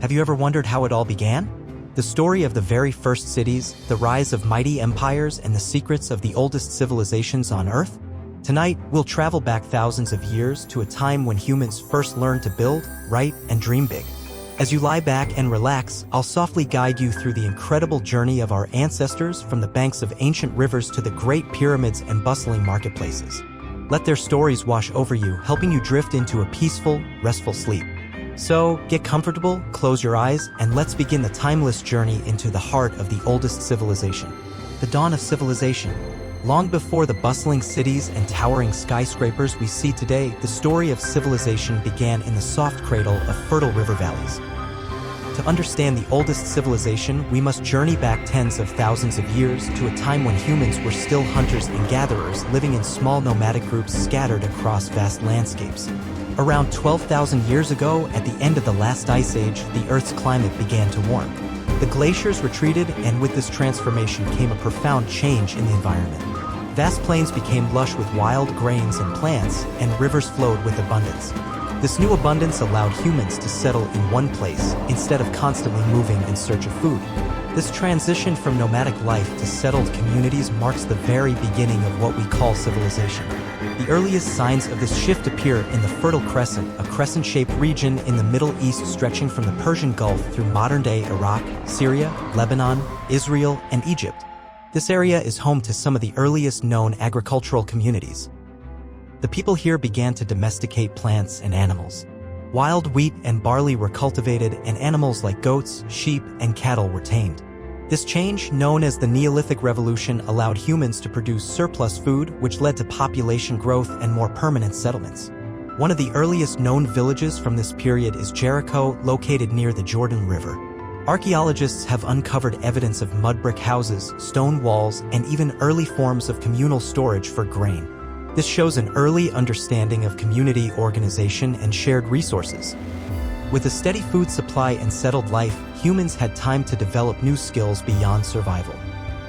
Have you ever wondered how it all began? The story of the very first cities, the rise of mighty empires, and the secrets of the oldest civilizations on Earth? Tonight, we'll travel back thousands of years to a time when humans first learned to build, write, and dream big. As you lie back and relax, I'll softly guide you through the incredible journey of our ancestors from the banks of ancient rivers to the great pyramids and bustling marketplaces. Let their stories wash over you, helping you drift into a peaceful, restful sleep. So, get comfortable, close your eyes, and let's begin the timeless journey into the heart of the oldest civilization. The dawn of civilization. Long before the bustling cities and towering skyscrapers we see today, the story of civilization began in the soft cradle of fertile river valleys. To understand the oldest civilization, we must journey back tens of thousands of years to a time when humans were still hunters and gatherers living in small nomadic groups scattered across vast landscapes. Around 12,000 years ago, at the end of the last ice age, the Earth's climate began to warm. The glaciers retreated, and with this transformation came a profound change in the environment. Vast plains became lush with wild grains and plants, and rivers flowed with abundance. This new abundance allowed humans to settle in one place, instead of constantly moving in search of food. This transition from nomadic life to settled communities marks the very beginning of what we call civilization. The earliest signs of this shift appear in the Fertile Crescent, a crescent-shaped region in the Middle East stretching from the Persian Gulf through modern-day Iraq, Syria, Lebanon, Israel, and Egypt. This area is home to some of the earliest known agricultural communities. The people here began to domesticate plants and animals. Wild wheat and barley were cultivated, and animals like goats, sheep, and cattle were tamed. This change, known as the Neolithic Revolution, allowed humans to produce surplus food, which led to population growth and more permanent settlements. One of the earliest known villages from this period is Jericho, located near the Jordan River. Archaeologists have uncovered evidence of mud brick houses, stone walls, and even early forms of communal storage for grain. This shows an early understanding of community organization and shared resources. With a steady food supply and settled life, humans had time to develop new skills beyond survival.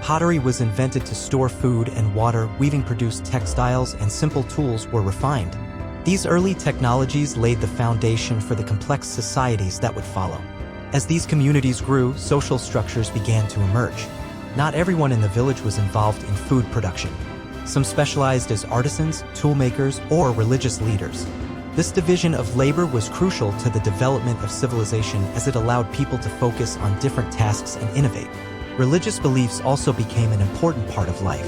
Pottery was invented to store food and water, weaving produced textiles, and simple tools were refined. These early technologies laid the foundation for the complex societies that would follow. As these communities grew, social structures began to emerge. Not everyone in the village was involved in food production. Some specialized as artisans, toolmakers, or religious leaders. This division of labor was crucial to the development of civilization as it allowed people to focus on different tasks and innovate. Religious beliefs also became an important part of life.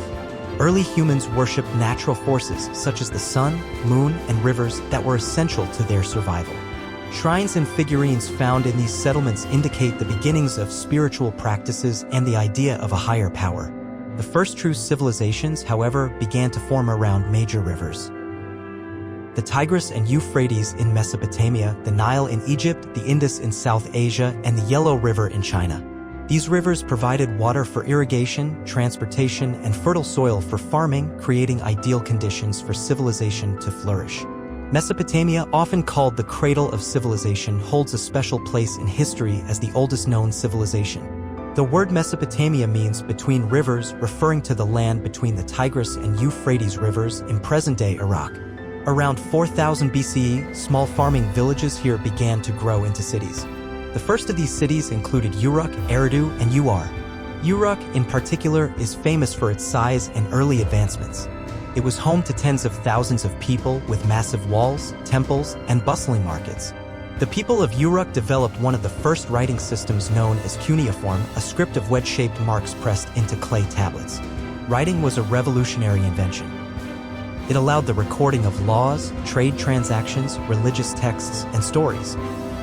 Early humans worshipped natural forces such as the sun, moon, and rivers that were essential to their survival. Shrines and figurines found in these settlements indicate the beginnings of spiritual practices and the idea of a higher power. The first true civilizations, however, began to form around major rivers. The Tigris and Euphrates in Mesopotamia, the Nile in Egypt, the Indus in South Asia, and the Yellow River in China. These rivers provided water for irrigation, transportation, and fertile soil for farming, creating ideal conditions for civilization to flourish. Mesopotamia, often called the cradle of civilization, holds a special place in history as the oldest known civilization. The word Mesopotamia means between rivers, referring to the land between the Tigris and Euphrates rivers in present-day Iraq. Around 4000 BCE, small farming villages here began to grow into cities. The first of these cities included Uruk, Eridu, and Uar. Uruk, in particular, is famous for its size and early advancements. It was home to tens of thousands of people with massive walls, temples, and bustling markets. The people of Uruk developed one of the first writing systems known as cuneiform, a script of wedge-shaped marks pressed into clay tablets. Writing was a revolutionary invention. It allowed the recording of laws, trade transactions, religious texts, and stories.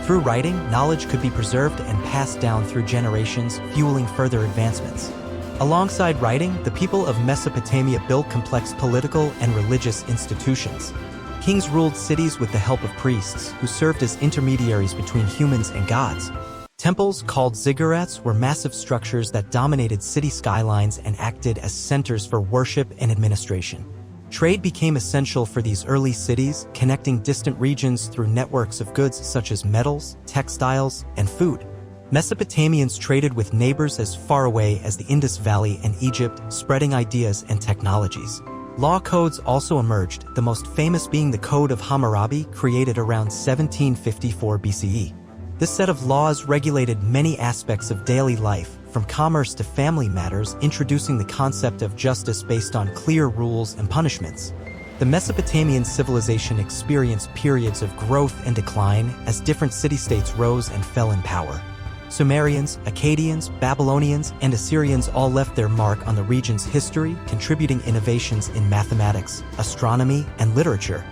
Through writing, knowledge could be preserved and passed down through generations, fueling further advancements. Alongside writing, the people of Mesopotamia built complex political and religious institutions. Kings ruled cities with the help of priests, who served as intermediaries between humans and gods. Temples, called ziggurats, were massive structures that dominated city skylines and acted as centers for worship and administration. Trade became essential for these early cities, connecting distant regions through networks of goods such as metals, textiles, and food. Mesopotamians traded with neighbors as far away as the Indus Valley and Egypt, spreading ideas and technologies. Law codes also emerged, the most famous being the Code of Hammurabi, created around 1754 BCE. This set of laws regulated many aspects of daily life, from commerce to family matters, introducing the concept of justice based on clear rules and punishments. The Mesopotamian civilization experienced periods of growth and decline as different city-states rose and fell in power. Sumerians, Akkadians, Babylonians, and Assyrians all left their mark on the region's history, contributing innovations in mathematics, astronomy, and literature.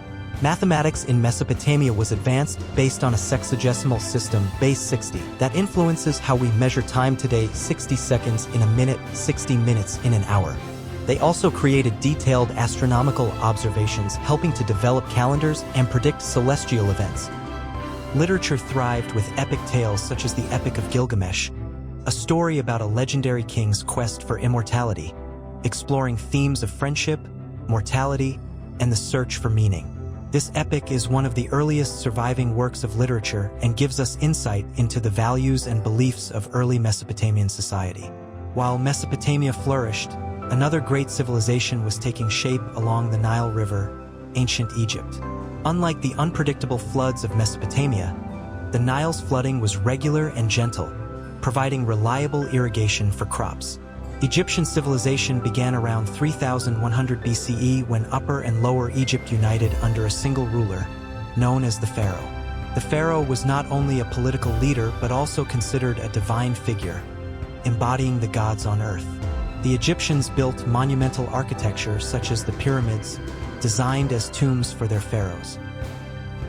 Mathematics in Mesopotamia was advanced based on a sexagesimal system, base 60, that influences how we measure time today: 60 seconds in a minute, 60 minutes in an hour. They also created detailed astronomical observations, helping to develop calendars and predict celestial events. Literature thrived with epic tales such as the Epic of Gilgamesh, a story about a legendary king's quest for immortality, exploring themes of friendship, mortality, and the search for meaning. This epic is one of the earliest surviving works of literature and gives us insight into the values and beliefs of early Mesopotamian society. While Mesopotamia flourished, another great civilization was taking shape along the Nile River, ancient Egypt. Unlike the unpredictable floods of Mesopotamia, the Nile's flooding was regular and gentle, providing reliable irrigation for crops. Egyptian civilization began around 3100 BCE when Upper and Lower Egypt united under a single ruler, known as the pharaoh. The pharaoh was not only a political leader but also considered a divine figure, embodying the gods on earth. The Egyptians built monumental architecture such as the pyramids, designed as tombs for their pharaohs.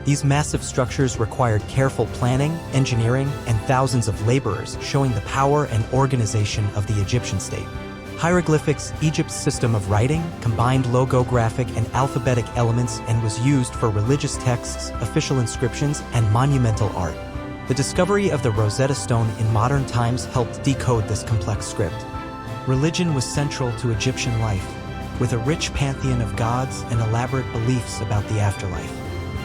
These massive structures required careful planning, engineering, and thousands of laborers, showing the power and organization of the Egyptian state. Hieroglyphics, Egypt's system of writing, combined logographic and alphabetic elements and was used for religious texts, official inscriptions, and monumental art. The discovery of the Rosetta Stone in modern times helped decode this complex script. Religion was central to Egyptian life, with a rich pantheon of gods and elaborate beliefs about the afterlife.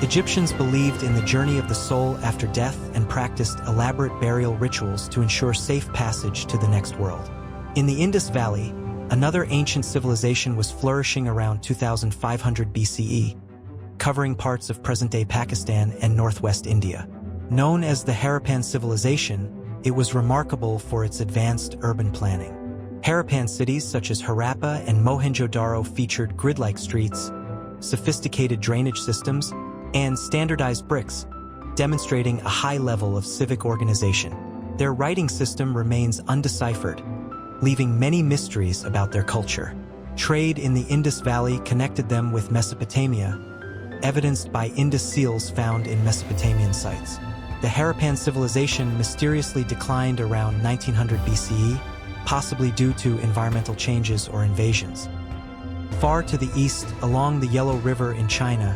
Egyptians believed in the journey of the soul after death and practiced elaborate burial rituals to ensure safe passage to the next world. In the Indus Valley, another ancient civilization was flourishing around 2500 BCE, covering parts of present-day Pakistan and northwest India. Known as the Harappan civilization, it was remarkable for its advanced urban planning. Harappan cities such as Harappa and Mohenjo-daro featured grid-like streets, sophisticated drainage systems, and standardized bricks, demonstrating a high level of civic organization. Their writing system remains undeciphered, leaving many mysteries about their culture. Trade in the Indus Valley connected them with Mesopotamia, evidenced by Indus seals found in Mesopotamian sites. The Harappan civilization mysteriously declined around 1900 BCE, possibly due to environmental changes or invasions. Far to the east, along the Yellow River in China,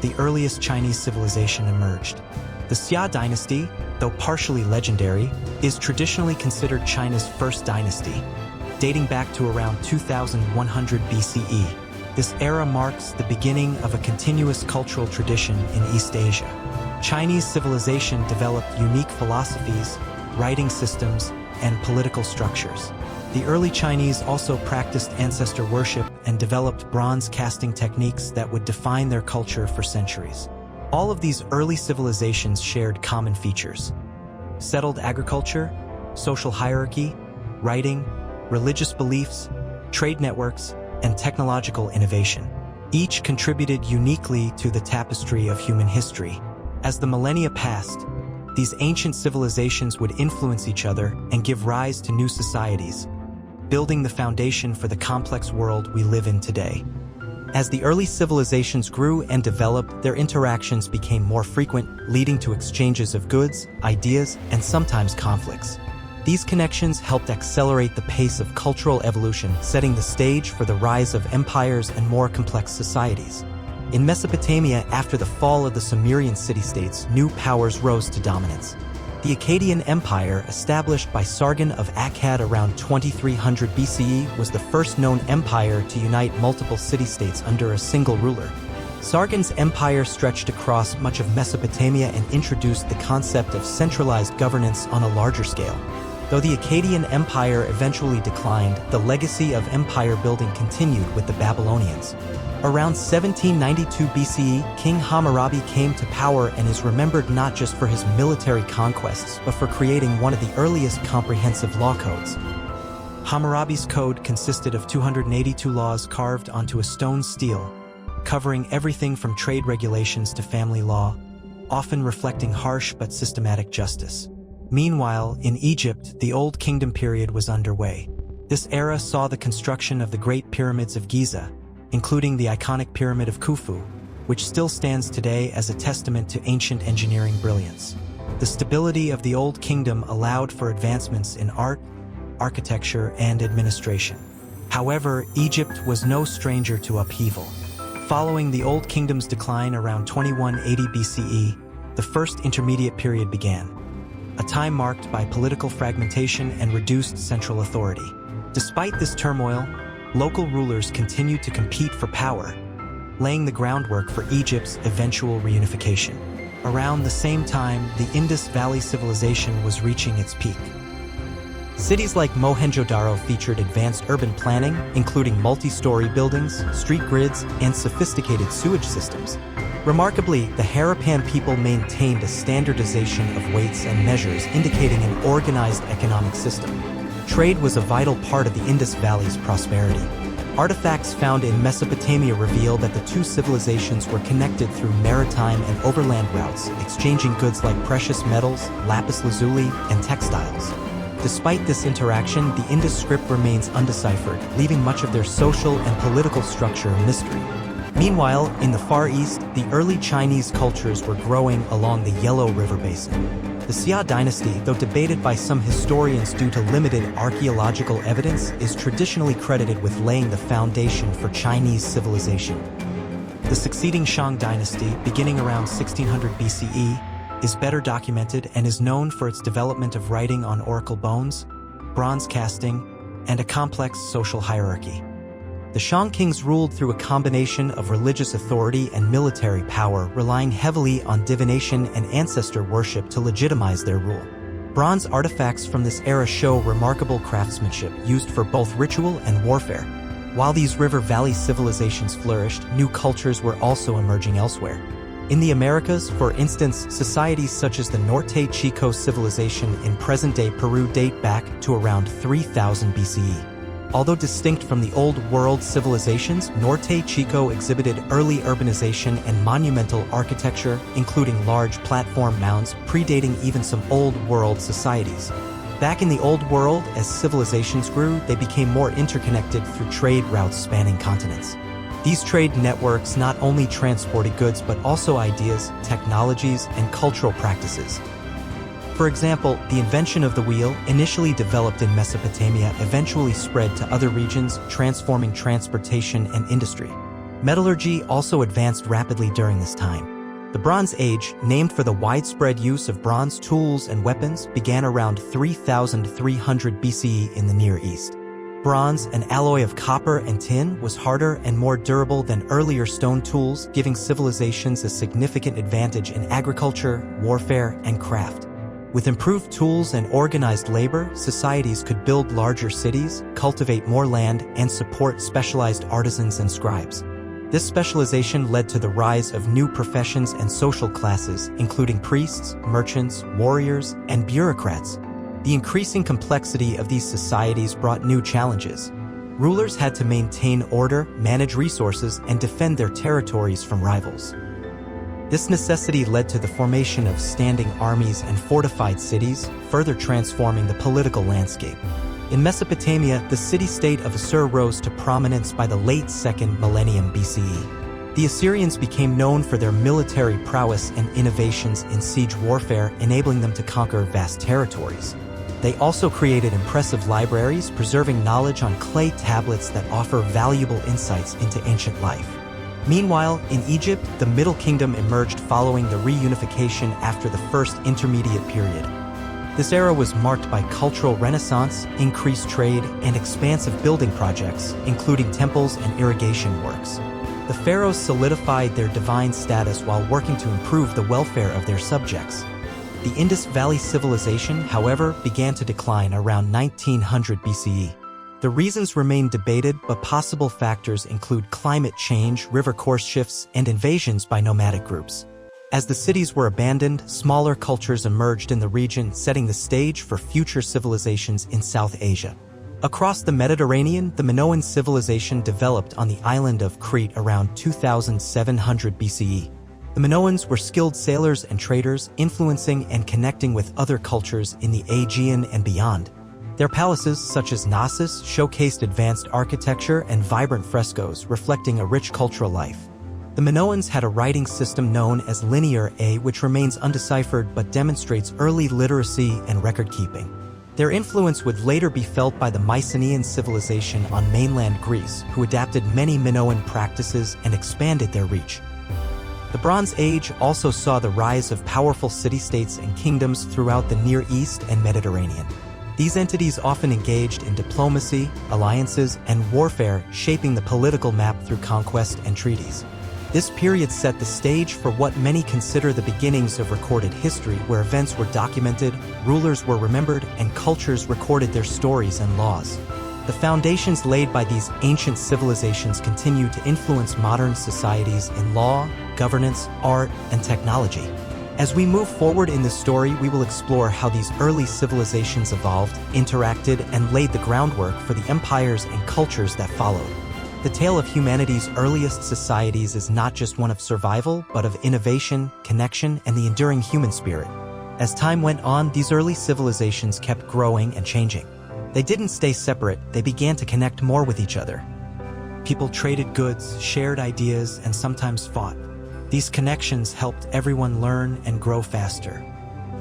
the earliest Chinese civilization emerged. The Xia dynasty, though partially legendary, is traditionally considered China's first dynasty, dating back to around 2100 BCE. This era marks the beginning of a continuous cultural tradition in East Asia. Chinese civilization developed unique philosophies, writing systems, and political structures. The early Chinese also practiced ancestor worship and developed bronze casting techniques that would define their culture for centuries. All of these early civilizations shared common features: settled agriculture, social hierarchy, writing, religious beliefs, trade networks, and technological innovation. Each contributed uniquely to the tapestry of human history. As the millennia passed, these ancient civilizations would influence each other and give rise to new societies, building the foundation for the complex world we live in today. As the early civilizations grew and developed, their interactions became more frequent, leading to exchanges of goods, ideas, and sometimes conflicts. These connections helped accelerate the pace of cultural evolution, setting the stage for the rise of empires and more complex societies. In Mesopotamia, after the fall of the Sumerian city-states, new powers rose to dominance. The Akkadian Empire, established by Sargon of Akkad around 2300 BCE, was the first known empire to unite multiple city-states under a single ruler. Sargon's empire stretched across much of Mesopotamia and introduced the concept of centralized governance on a larger scale. Though the Akkadian Empire eventually declined, the legacy of empire building continued with the Babylonians. Around 1792 BCE, King Hammurabi came to power and is remembered not just for his military conquests, but for creating one of the earliest comprehensive law codes. Hammurabi's code consisted of 282 laws carved onto a stone stele, covering everything from trade regulations to family law, often reflecting harsh but systematic justice. Meanwhile, in Egypt, the Old Kingdom period was underway. This era saw the construction of the Great Pyramids of Giza, including the iconic Pyramid of Khufu, which still stands today as a testament to ancient engineering brilliance. The stability of the Old Kingdom allowed for advancements in art, architecture, and administration. However, Egypt was no stranger to upheaval. Following the Old Kingdom's decline around 2180 BCE, the First Intermediate Period began, a time marked by political fragmentation and reduced central authority. Despite this turmoil, local rulers continued to compete for power, laying the groundwork for Egypt's eventual reunification. Around the same time, the Indus Valley civilization was reaching its peak. Cities like Mohenjo-Daro featured advanced urban planning, including multi-story buildings, street grids, and sophisticated sewage systems. Remarkably, the Harappan people maintained a standardization of weights and measures, indicating an organized economic system. Trade was a vital part of the Indus Valley's prosperity. Artifacts found in Mesopotamia reveal that the two civilizations were connected through maritime and overland routes, exchanging goods like precious metals, lapis lazuli, and textiles. Despite this interaction, the Indus script remains undeciphered, leaving much of their social and political structure a mystery. Meanwhile, in the Far East, the early Chinese cultures were growing along the Yellow River Basin. The Xia dynasty, though debated by some historians due to limited archaeological evidence, is traditionally credited with laying the foundation for Chinese civilization. The succeeding Shang dynasty, beginning around 1600 BCE, is better documented and is known for its development of writing on oracle bones, bronze casting, and a complex social hierarchy. The Shang kings ruled through a combination of religious authority and military power, relying heavily on divination and ancestor worship to legitimize their rule. Bronze artifacts from this era show remarkable craftsmanship used for both ritual and warfare. While these river valley civilizations flourished, new cultures were also emerging elsewhere. In the Americas, for instance, societies such as the Norte Chico civilization in present-day Peru date back to around 3000 BCE. Although distinct from the Old World civilizations, Norte Chico exhibited early urbanization and monumental architecture, including large platform mounds predating even some Old World societies. Back in the Old World, as civilizations grew, they became more interconnected through trade routes spanning continents. These trade networks not only transported goods but also ideas, technologies, and cultural practices. For example, the invention of the wheel, initially developed in Mesopotamia, eventually spread to other regions, transforming transportation and industry. Metallurgy also advanced rapidly during this time. The Bronze Age, named for the widespread use of bronze tools and weapons, began around 3300 BCE in the Near East. Bronze, an alloy of copper and tin, was harder and more durable than earlier stone tools, giving civilizations a significant advantage in agriculture, warfare, and craft. With improved tools and organized labor, societies could build larger cities, cultivate more land, and support specialized artisans and scribes. This specialization led to the rise of new professions and social classes, including priests, merchants, warriors, and bureaucrats. The increasing complexity of these societies brought new challenges. Rulers had to maintain order, manage resources, and defend their territories from rivals. This necessity led to the formation of standing armies and fortified cities, further transforming the political landscape. In Mesopotamia, the city-state of Assur rose to prominence by the late 2nd millennium BCE. The Assyrians became known for their military prowess and innovations in siege warfare, enabling them to conquer vast territories. They also created impressive libraries, preserving knowledge on clay tablets that offer valuable insights into ancient life. Meanwhile, in Egypt, the Middle Kingdom emerged following the reunification after the First Intermediate Period. This era was marked by cultural renaissance, increased trade, and expansive building projects, including temples and irrigation works. The pharaohs solidified their divine status while working to improve the welfare of their subjects. The Indus Valley civilization, however, began to decline around 1900 BCE. The reasons remain debated, but possible factors include climate change, river course shifts, and invasions by nomadic groups. As the cities were abandoned, smaller cultures emerged in the region, setting the stage for future civilizations in South Asia. Across the Mediterranean, the Minoan civilization developed on the island of Crete around 2700 BCE. The Minoans were skilled sailors and traders, influencing and connecting with other cultures in the Aegean and beyond. Their palaces, such as Knossos, showcased advanced architecture and vibrant frescoes, reflecting a rich cultural life. The Minoans had a writing system known as Linear A, which remains undeciphered but demonstrates early literacy and record-keeping. Their influence would later be felt by the Mycenaean civilization on mainland Greece, who adapted many Minoan practices and expanded their reach. The Bronze Age also saw the rise of powerful city-states and kingdoms throughout the Near East and Mediterranean. These entities often engaged in diplomacy, alliances, and warfare, shaping the political map through conquest and treaties. This period set the stage for what many consider the beginnings of recorded history, where events were documented, rulers were remembered, and cultures recorded their stories and laws. The foundations laid by these ancient civilizations continue to influence modern societies in law, governance, art, and technology. As we move forward in this story, we will explore how these early civilizations evolved, interacted, and laid the groundwork for the empires and cultures that followed. The tale of humanity's earliest societies is not just one of survival, but of innovation, connection, and the enduring human spirit. As time went on, these early civilizations kept growing and changing. They didn't stay separate, they began to connect more with each other. People traded goods, shared ideas, and sometimes fought. These connections helped everyone learn and grow faster.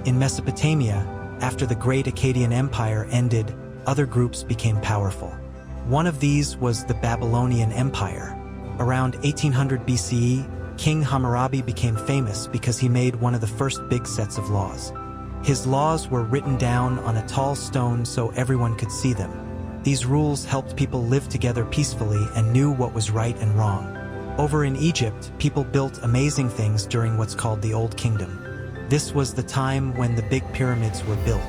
In Mesopotamia, after the Great Akkadian Empire ended, other groups became powerful. One of these was the Babylonian Empire. Around 1800 BCE, King Hammurabi became famous because he made one of the first big sets of laws. His laws were written down on a tall stone so everyone could see them. These rules helped people live together peacefully and knew what was right and wrong. Over in Egypt, people built amazing things during what's called the Old Kingdom. This was the time when the big pyramids were built.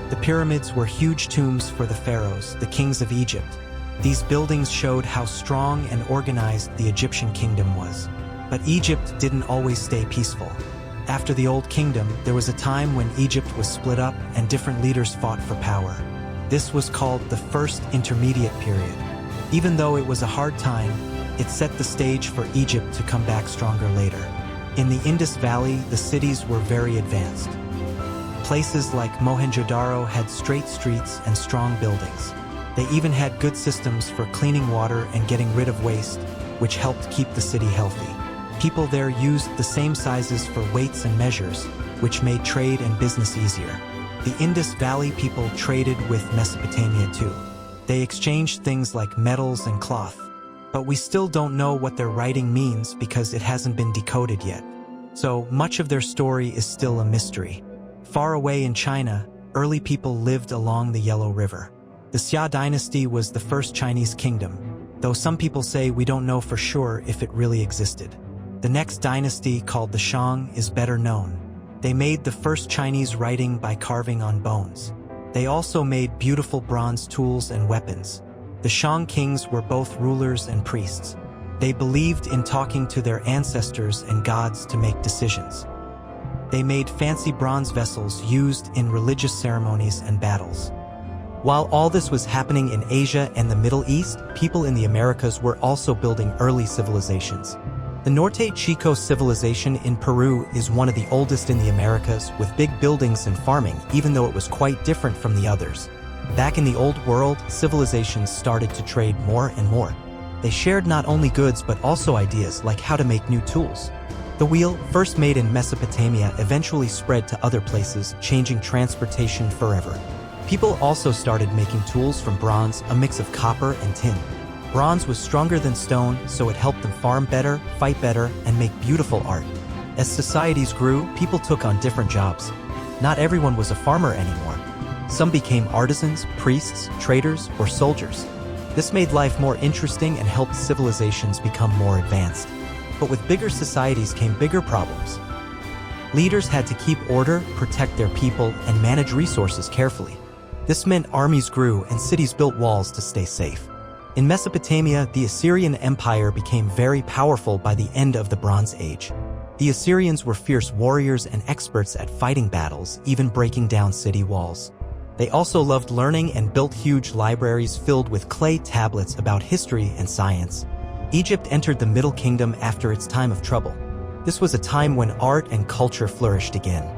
The pyramids were huge tombs for the pharaohs, the kings of Egypt. These buildings showed how strong and organized the Egyptian kingdom was. But Egypt didn't always stay peaceful. After the Old Kingdom, there was a time when Egypt was split up and different leaders fought for power. This was called the First Intermediate Period. Even though it was a hard time, it set the stage for Egypt to come back stronger later. In the Indus Valley, the cities were very advanced. Places like Mohenjo-daro had straight streets and strong buildings. They even had good systems for cleaning water and getting rid of waste, which helped keep the city healthy. People there used the same sizes for weights and measures, which made trade and business easier. The Indus Valley people traded with Mesopotamia too. They exchanged things like metals and cloth. But we still don't know what their writing means because it hasn't been decoded yet. So much of their story is still a mystery. Far away in China, early people lived along the Yellow River. The Xia dynasty was the first Chinese kingdom, though some people say we don't know for sure if it really existed. The next dynasty, called the Shang, is better known. They made the first Chinese writing by carving on bones. They also made beautiful bronze tools and weapons. The Shang kings were both rulers and priests. They believed in talking to their ancestors and gods to make decisions. They made fancy bronze vessels used in religious ceremonies and battles. While all this was happening in Asia and the Middle East, people in the Americas were also building early civilizations. The Norte Chico civilization in Peru is one of the oldest in the Americas, with big buildings and farming, even though it was quite different from the others. Back in the Old World, civilizations started to trade more and more. They shared not only goods but also ideas like how to make new tools. The wheel, first made in Mesopotamia, eventually spread to other places, changing transportation forever. People also started making tools from bronze, a mix of copper and tin. Bronze was stronger than stone, so it helped them farm better, fight better, and make beautiful art. As societies grew, people took on different jobs. Not everyone was a farmer anymore. Some became artisans, priests, traders, or soldiers. This made life more interesting and helped civilizations become more advanced. But with bigger societies came bigger problems. Leaders had to keep order, protect their people, and manage resources carefully. This meant armies grew and cities built walls to stay safe. In Mesopotamia, the Assyrian Empire became very powerful by the end of the Bronze Age. The Assyrians were fierce warriors and experts at fighting battles, even breaking down city walls. They also loved learning and built huge libraries filled with clay tablets about history and science. Egypt entered the Middle Kingdom after its time of trouble. This was a time when art and culture flourished again.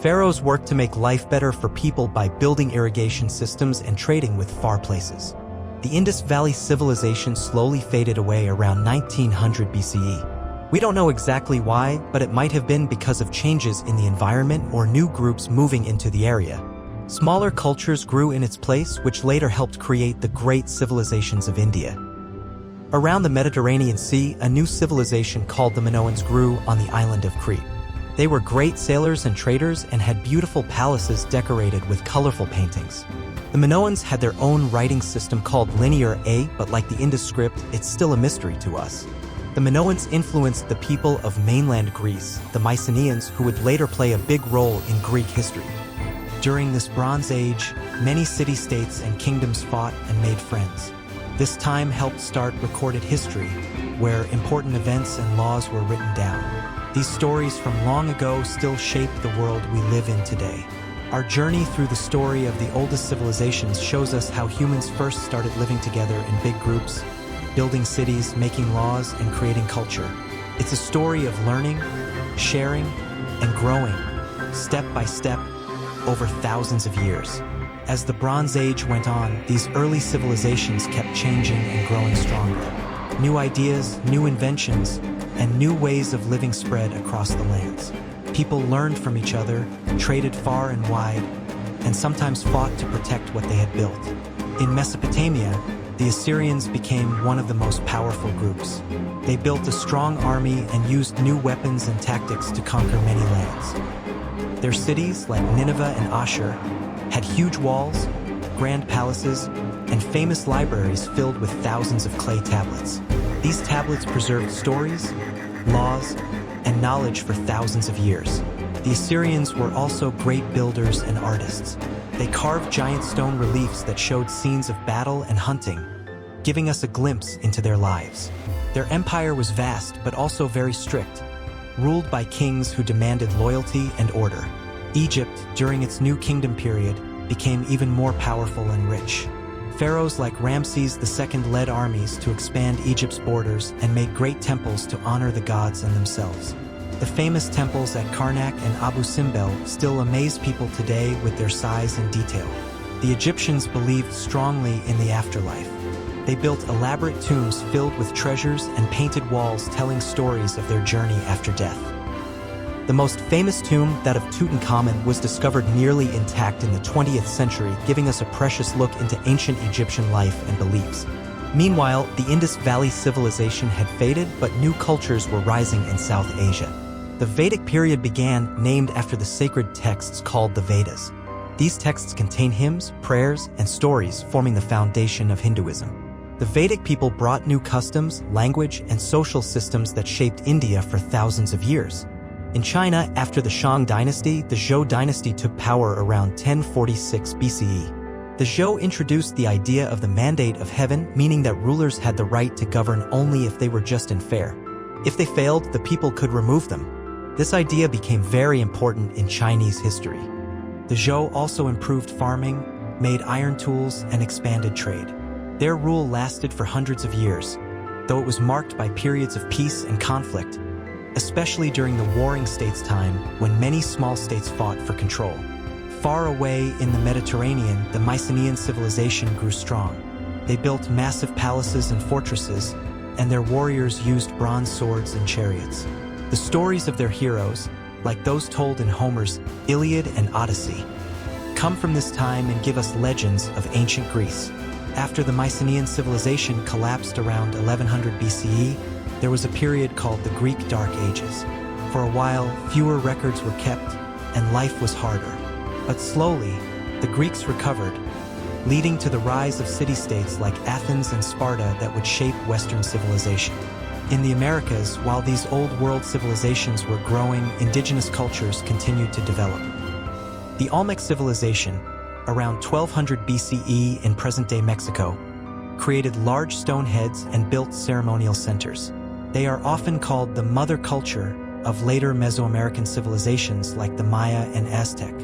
Pharaohs worked to make life better for people by building irrigation systems and trading with far places. The Indus Valley civilization slowly faded away around 1900 BCE. We don't know exactly why, but it might have been because of changes in the environment or new groups moving into the area. Smaller cultures grew in its place, which later helped create the great civilizations of India. Around the Mediterranean Sea, a new civilization called the Minoans grew on the island of Crete. They were great sailors and traders and had beautiful palaces decorated with colorful paintings. The Minoans had their own writing system called Linear A, but like the Indus script, it's still a mystery to us. The Minoans influenced the people of mainland Greece, the Mycenaeans, who would later play a big role in Greek history. During this Bronze Age, many city-states and kingdoms fought and made friends. This time helped start recorded history, where important events and laws were written down. These stories from long ago still shape the world we live in today. Our journey through the story of the oldest civilizations shows us how humans first started living together in big groups, building cities, making laws, and creating culture. It's a story of learning, sharing, and growing, step by step, over thousands of years. As the Bronze Age went on, these early civilizations kept changing and growing stronger. New ideas, new inventions, and new ways of living spread across the lands. People learned from each other, traded far and wide, and sometimes fought to protect what they had built. In Mesopotamia, the Assyrians became one of the most powerful groups. They built a strong army and used new weapons and tactics to conquer many lands. Their cities, like Nineveh and Ashur, had huge walls, grand palaces, and famous libraries filled with thousands of clay tablets. These tablets preserved stories, laws, and knowledge for thousands of years. The Assyrians were also great builders and artists. They carved giant stone reliefs that showed scenes of battle and hunting, giving us a glimpse into their lives. Their empire was vast but also very strict, ruled by kings who demanded loyalty and order. Egypt, during its New Kingdom period, became even more powerful and rich. Pharaohs like Ramses II led armies to expand Egypt's borders and made great temples to honor the gods and themselves. The famous temples at Karnak and Abu Simbel still amaze people today with their size and detail. The Egyptians believed strongly in the afterlife. They built elaborate tombs filled with treasures and painted walls telling stories of their journey after death. The most famous tomb, that of Tutankhamun, was discovered nearly intact in the 20th century, giving us a precious look into ancient Egyptian life and beliefs. Meanwhile, the Indus Valley civilization had faded, but new cultures were rising in South Asia. The Vedic period began, named after the sacred texts called the Vedas. These texts contain hymns, prayers, and stories, forming the foundation of Hinduism. The Vedic people brought new customs, language, and social systems that shaped India for thousands of years. In China, after the Shang dynasty, the Zhou dynasty took power around 1046 BCE. The Zhou introduced the idea of the mandate of heaven, meaning that rulers had the right to govern only if they were just and fair. If they failed, the people could remove them. This idea became very important in Chinese history. The Zhou also improved farming, made iron tools, and expanded trade. Their rule lasted for hundreds of years, though it was marked by periods of peace and conflict, especially during the Warring States time when many small states fought for control. Far away in the Mediterranean, the Mycenaean civilization grew strong. They built massive palaces and fortresses, and their warriors used bronze swords and chariots. The stories of their heroes, like those told in Homer's Iliad and Odyssey, come from this time and give us legends of ancient Greece. After the Mycenaean civilization collapsed around 1100 BCE, there was a period called the Greek Dark Ages. For a while, fewer records were kept, and life was harder. But slowly, the Greeks recovered, leading to the rise of city-states like Athens and Sparta that would shape Western civilization. In the Americas, while these old world civilizations were growing, indigenous cultures continued to develop. The Olmec civilization, around 1200 BCE in present-day Mexico, created large stone heads and built ceremonial centers. They are often called the mother culture of later Mesoamerican civilizations like the Maya and Aztec.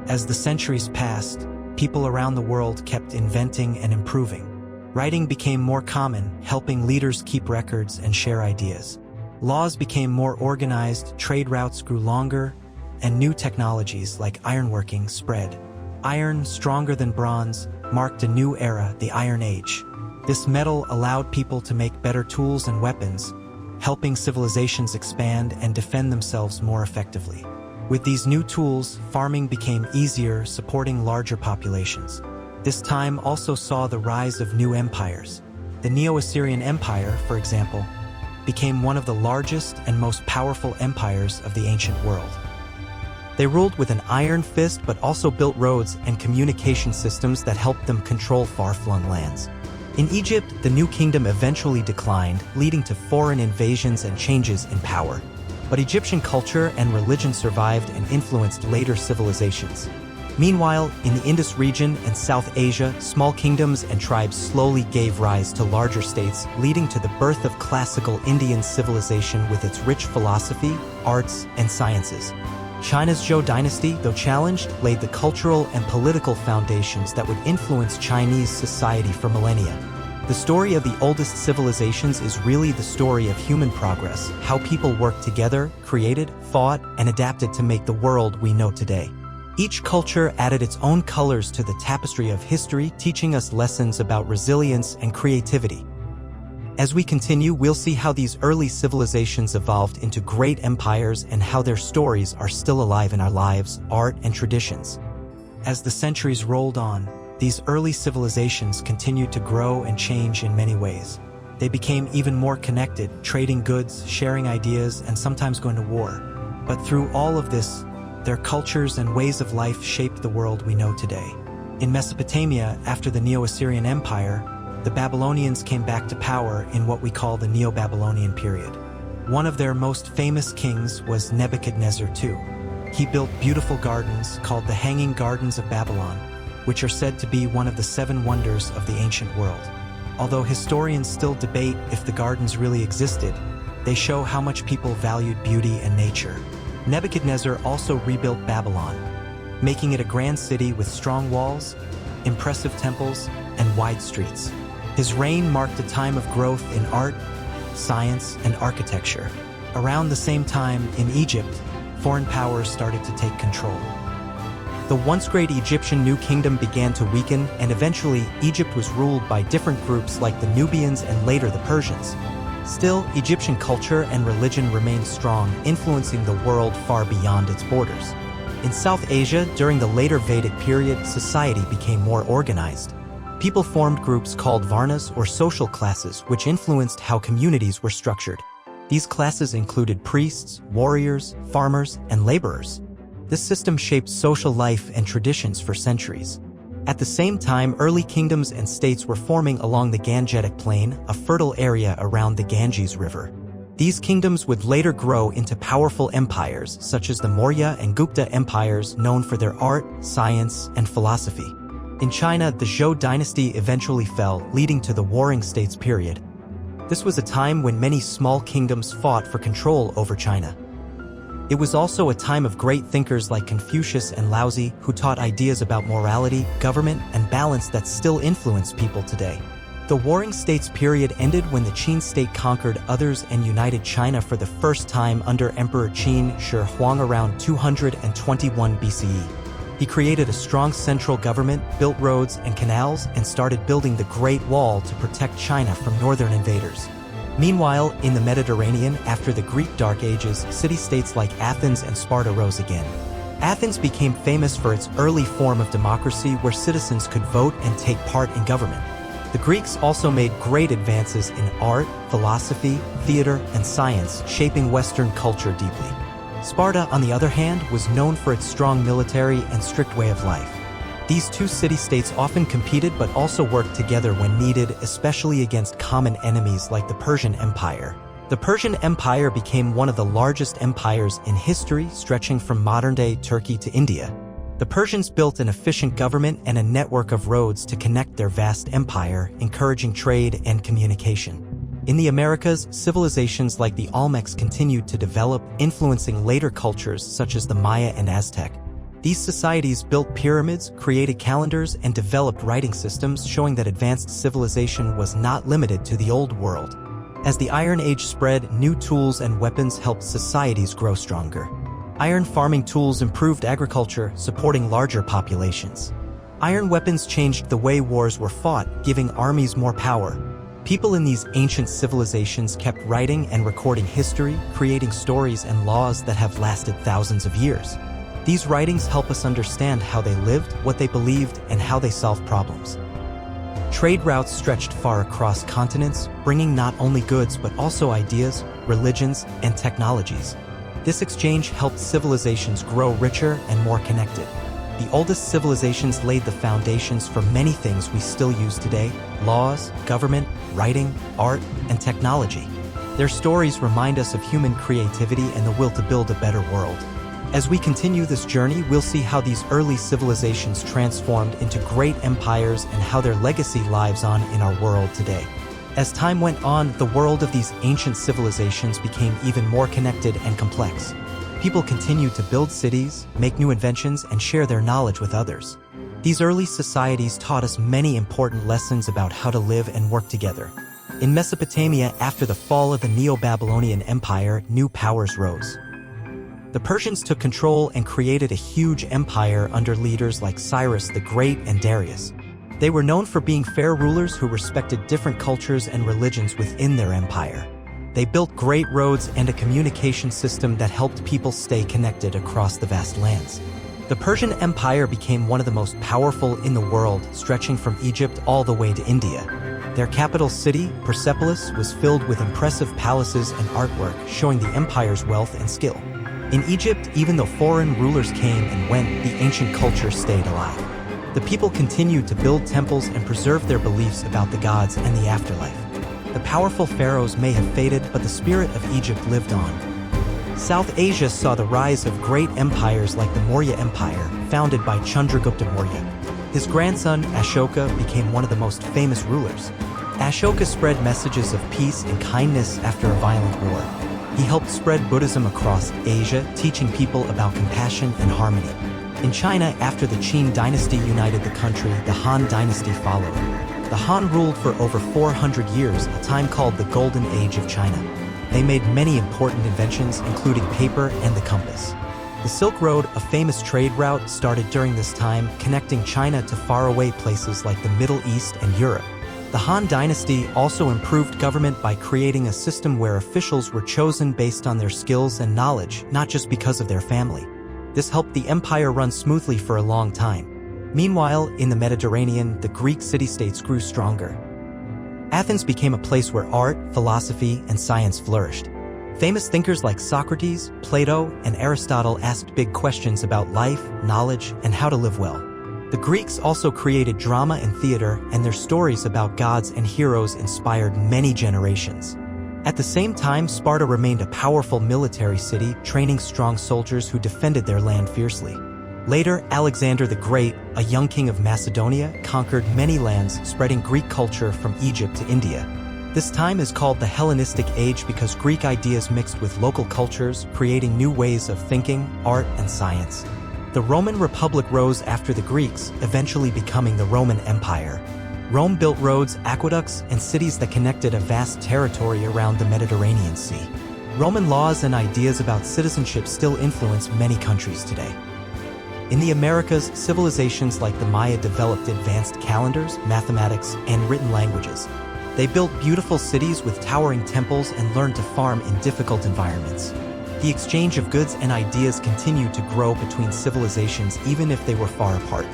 As the centuries passed, people around the world kept inventing and improving. Writing became more common, helping leaders keep records and share ideas. Laws became more organized, trade routes grew longer, and new technologies like ironworking spread. Iron, stronger than bronze, marked a new era, the Iron Age. This metal allowed people to make better tools and weapons, helping civilizations expand and defend themselves more effectively. With these new tools, farming became easier, supporting larger populations. This time also saw the rise of new empires. The Neo-Assyrian Empire, for example, became one of the largest and most powerful empires of the ancient world. They ruled with an iron fist but also built roads and communication systems that helped them control far-flung lands. In Egypt, the new kingdom eventually declined, leading to foreign invasions and changes in power. But Egyptian culture and religion survived and influenced later civilizations. Meanwhile, in the Indus region and South Asia, small kingdoms and tribes slowly gave rise to larger states, leading to the birth of classical Indian civilization with its rich philosophy, arts, and sciences. China's Zhou dynasty, though challenged, laid the cultural and political foundations that would influence Chinese society for millennia. The story of the oldest civilizations is really the story of human progress, how people worked together, created, fought, and adapted to make the world we know today. Each culture added its own colors to the tapestry of history, teaching us lessons about resilience and creativity. As we continue, we'll see how these early civilizations evolved into great empires and how their stories are still alive in our lives, art, and traditions. As the centuries rolled on, these early civilizations continued to grow and change in many ways. They became even more connected, trading goods, sharing ideas, and sometimes going to war. But through all of this, their cultures and ways of life shaped the world we know today. In Mesopotamia, after the Neo-Assyrian Empire, the Babylonians came back to power in what we call the Neo-Babylonian period. One of their most famous kings was Nebuchadnezzar II. He built beautiful gardens called the Hanging Gardens of Babylon, which are said to be one of the 7 wonders of the ancient world. Although historians still debate if the gardens really existed, they show how much people valued beauty and nature. Nebuchadnezzar also rebuilt Babylon, making it a grand city with strong walls, impressive temples, and wide streets. His reign marked a time of growth in art, science, and architecture. Around the same time, in Egypt, foreign powers started to take control. The once great Egyptian New Kingdom began to weaken, and eventually Egypt was ruled by different groups like the Nubians and later the Persians. Still, Egyptian culture and religion remained strong, influencing the world far beyond its borders. In South Asia, during the later Vedic period, society became more organized. People formed groups called varnas or social classes, which influenced how communities were structured. These classes included priests, warriors, farmers, and laborers. This system shaped social life and traditions for centuries. At the same time, early kingdoms and states were forming along the Gangetic Plain, a fertile area around the Ganges River. These kingdoms would later grow into powerful empires, such as the Maurya and Gupta empires, known for their art, science, and philosophy. In China, the Zhou dynasty eventually fell, leading to the Warring States period. This was a time when many small kingdoms fought for control over China. It was also a time of great thinkers like Confucius and Laozi, who taught ideas about morality, government, and balance that still influence people today. The Warring States period ended when the Qin state conquered others and united China for the first time under Emperor Qin Shi Huang around 221 BCE. He created a strong central government, built roads and canals, and started building the Great Wall to protect China from northern invaders. Meanwhile, in the Mediterranean, after the Greek Dark Ages, city-states like Athens and Sparta rose again. Athens became famous for its early form of democracy where citizens could vote and take part in government. The Greeks also made great advances in art, philosophy, theater, and science, shaping Western culture deeply. Sparta, on the other hand, was known for its strong military and strict way of life. These two city-states often competed but also worked together when needed, especially against common enemies like the Persian Empire. The Persian Empire became one of the largest empires in history, stretching from modern-day Turkey to India. The Persians built an efficient government and a network of roads to connect their vast empire, encouraging trade and communication. In the Americas, civilizations like the Olmecs continued to develop, influencing later cultures such as the Maya and Aztec. These societies built pyramids, created calendars, and developed writing systems, showing that advanced civilization was not limited to the Old World. As the Iron Age spread, new tools and weapons helped societies grow stronger. Iron farming tools improved agriculture, supporting larger populations. Iron weapons changed the way wars were fought, giving armies more power. People in these ancient civilizations kept writing and recording history, creating stories and laws that have lasted thousands of years. These writings help us understand how they lived, what they believed, and how they solved problems. Trade routes stretched far across continents, bringing not only goods but also ideas, religions, and technologies. This exchange helped civilizations grow richer and more connected. The oldest civilizations laid the foundations for many things we still use today: laws, government, writing, art, and technology. Their stories remind us of human creativity and the will to build a better world. As we continue this journey, we'll see how these early civilizations transformed into great empires and how their legacy lives on in our world today. As time went on, the world of these ancient civilizations became even more connected and complex. People continued to build cities, make new inventions, and share their knowledge with others. These early societies taught us many important lessons about how to live and work together. In Mesopotamia, after the fall of the Neo-Babylonian Empire, new powers rose. The Persians took control and created a huge empire under leaders like Cyrus the Great and Darius. They were known for being fair rulers who respected different cultures and religions within their empire. They built great roads and a communication system that helped people stay connected across the vast lands. The Persian Empire became one of the most powerful in the world, stretching from Egypt all the way to India. Their capital city, Persepolis, was filled with impressive palaces and artwork, showing the empire's wealth and skill. In Egypt, even though foreign rulers came and went, the ancient culture stayed alive. The people continued to build temples and preserve their beliefs about the gods and the afterlife. The powerful pharaohs may have faded, but the spirit of Egypt lived on. South Asia saw the rise of great empires like the Maurya Empire, founded by Chandragupta Maurya. His grandson, Ashoka, became one of the most famous rulers. Ashoka spread messages of peace and kindness after a violent war. He helped spread Buddhism across Asia, teaching people about compassion and harmony. In China, after the Qin dynasty united the country, the Han dynasty followed. The Han ruled for over 400 years, a time called the Golden Age of China. They made many important inventions, including paper and the compass. The Silk Road, a famous trade route, started during this time, connecting China to faraway places like the Middle East and Europe. The Han dynasty also improved government by creating a system where officials were chosen based on their skills and knowledge, not just because of their family. This helped the empire run smoothly for a long time. Meanwhile, in the Mediterranean, the Greek city-states grew stronger. Athens became a place where art, philosophy, and science flourished. Famous thinkers like Socrates, Plato, and Aristotle asked big questions about life, knowledge, and how to live well. The Greeks also created drama and theater, and their stories about gods and heroes inspired many generations. At the same time, Sparta remained a powerful military city, training strong soldiers who defended their land fiercely. Later, Alexander the Great, a young king of Macedonia, conquered many lands, spreading Greek culture from Egypt to India. This time is called the Hellenistic Age because Greek ideas mixed with local cultures, creating new ways of thinking, art, and science. The Roman Republic rose after the Greeks, eventually becoming the Roman Empire. Rome built roads, aqueducts, and cities that connected a vast territory around the Mediterranean Sea. Roman laws and ideas about citizenship still influence many countries today. In the Americas, civilizations like the Maya developed advanced calendars, mathematics, and written languages. They built beautiful cities with towering temples and learned to farm in difficult environments. The exchange of goods and ideas continued to grow between civilizations even if they were far apart.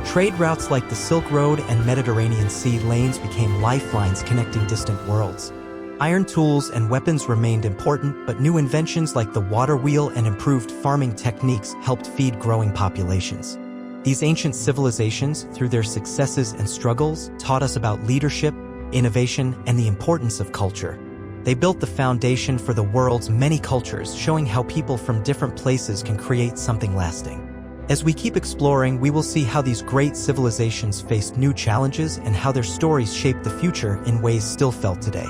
Trade routes like the Silk Road and Mediterranean Sea lanes became lifelines connecting distant worlds. Iron tools and weapons remained important, but new inventions like the water wheel and improved farming techniques helped feed growing populations. These ancient civilizations, through their successes and struggles, taught us about leadership, innovation, and the importance of culture. They built the foundation for the world's many cultures, showing how people from different places can create something lasting. As we keep exploring, we will see how these great civilizations faced new challenges and how their stories shaped the future in ways still felt today.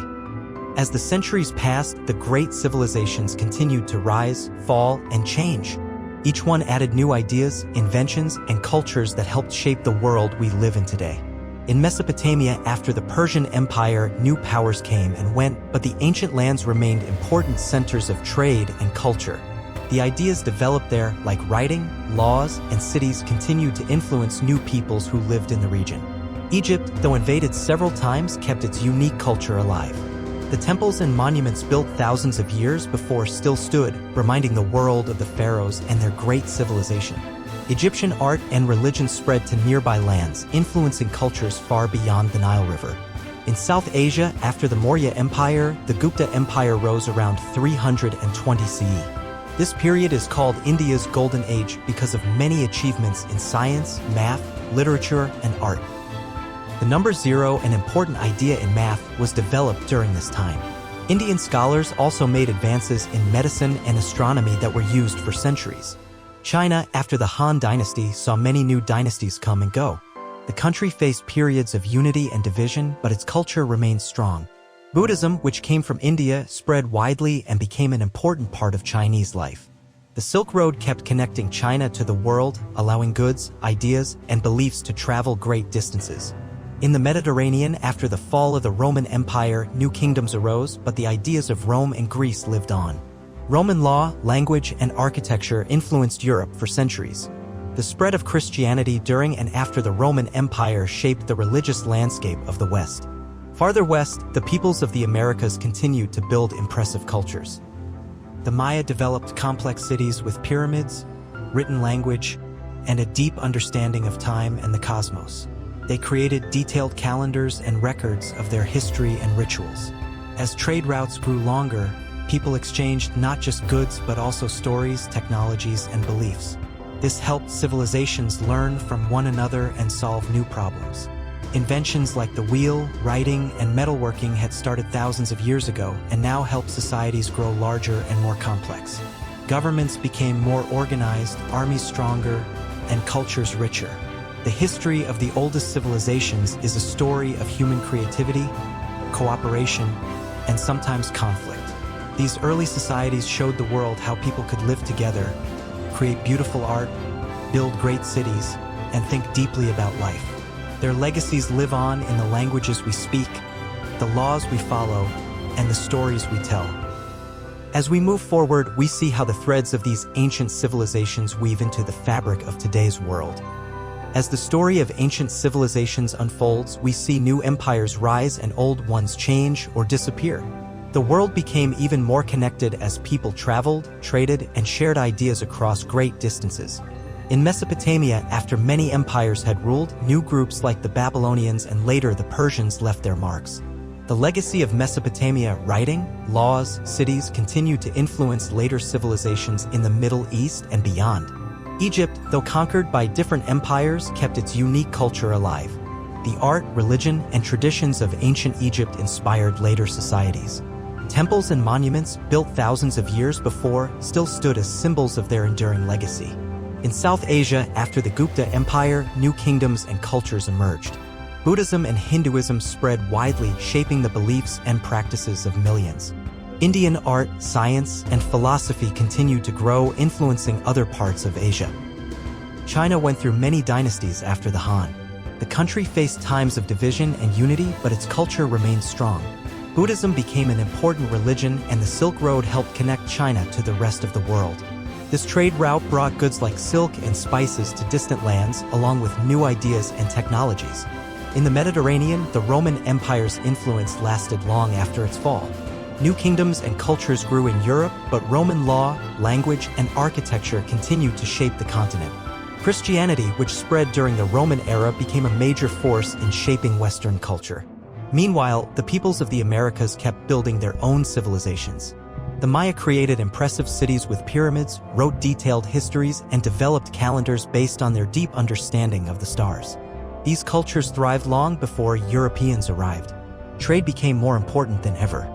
As the centuries passed, the great civilizations continued to rise, fall, and change. Each one added new ideas, inventions, and cultures that helped shape the world we live in today. In Mesopotamia, after the Persian Empire, new powers came and went, but the ancient lands remained important centers of trade and culture. The ideas developed there, like writing, laws, and cities, continued to influence new peoples who lived in the region. Egypt, though invaded several times, kept its unique culture alive. The temples and monuments built thousands of years before still stood, reminding the world of the pharaohs and their great civilization. Egyptian art and religion spread to nearby lands, influencing cultures far beyond the Nile River. In South Asia, after the Maurya Empire, the Gupta Empire rose around 320 CE. This period is called India's Golden Age because of many achievements in science, math, literature, and art. The number zero, an important idea in math, was developed during this time. Indian scholars also made advances in medicine and astronomy that were used for centuries. China, after the Han Dynasty, saw many new dynasties come and go. The country faced periods of unity and division, but its culture remained strong. Buddhism, which came from India, spread widely and became an important part of Chinese life. The Silk Road kept connecting China to the world, allowing goods, ideas, and beliefs to travel great distances. In the Mediterranean, after the fall of the Roman Empire, new kingdoms arose, but the ideas of Rome and Greece lived on. Roman law, language, and architecture influenced Europe for centuries. The spread of Christianity during and after the Roman Empire shaped the religious landscape of the West. Farther west, the peoples of the Americas continued to build impressive cultures. The Maya developed complex cities with pyramids, written language, and a deep understanding of time and the cosmos. They created detailed calendars and records of their history and rituals. As trade routes grew longer, people exchanged not just goods but also stories, technologies, and beliefs. This helped civilizations learn from one another and solve new problems. Inventions like the wheel, writing, and metalworking had started thousands of years ago and now help societies grow larger and more complex. Governments became more organized, armies stronger, and cultures richer. The history of the oldest civilizations is a story of human creativity, cooperation, and sometimes conflict. These early societies showed the world how people could live together, create beautiful art, build great cities, and think deeply about life. Their legacies live on in the languages we speak, the laws we follow, and the stories we tell. As we move forward, we see how the threads of these ancient civilizations weave into the fabric of today's world. As the story of ancient civilizations unfolds, we see new empires rise and old ones change or disappear. The world became even more connected as people traveled, traded, and shared ideas across great distances. In Mesopotamia, after many empires had ruled, new groups like the Babylonians and later the Persians left their marks. The legacy of Mesopotamia, writing, laws, cities, continued to influence later civilizations in the Middle East and beyond. Egypt, though conquered by different empires, kept its unique culture alive. The art, religion, and traditions of ancient Egypt inspired later societies. Temples and monuments, built thousands of years before, still stood as symbols of their enduring legacy. In South Asia, after the Gupta Empire, new kingdoms and cultures emerged. Buddhism and Hinduism spread widely, shaping the beliefs and practices of millions. Indian art, science, and philosophy continued to grow, influencing other parts of Asia. China went through many dynasties after the Han. The country faced times of division and unity, but its culture remained strong. Buddhism became an important religion, and the Silk Road helped connect China to the rest of the world. This trade route brought goods like silk and spices to distant lands, along with new ideas and technologies. In the Mediterranean, the Roman Empire's influence lasted long after its fall. New kingdoms and cultures grew in Europe, but Roman law, language, and architecture continued to shape the continent. Christianity, which spread during the Roman era, became a major force in shaping Western culture. Meanwhile, the peoples of the Americas kept building their own civilizations. The Maya created impressive cities with pyramids, wrote detailed histories, and developed calendars based on their deep understanding of the stars. These cultures thrived long before Europeans arrived. Trade became more important than ever.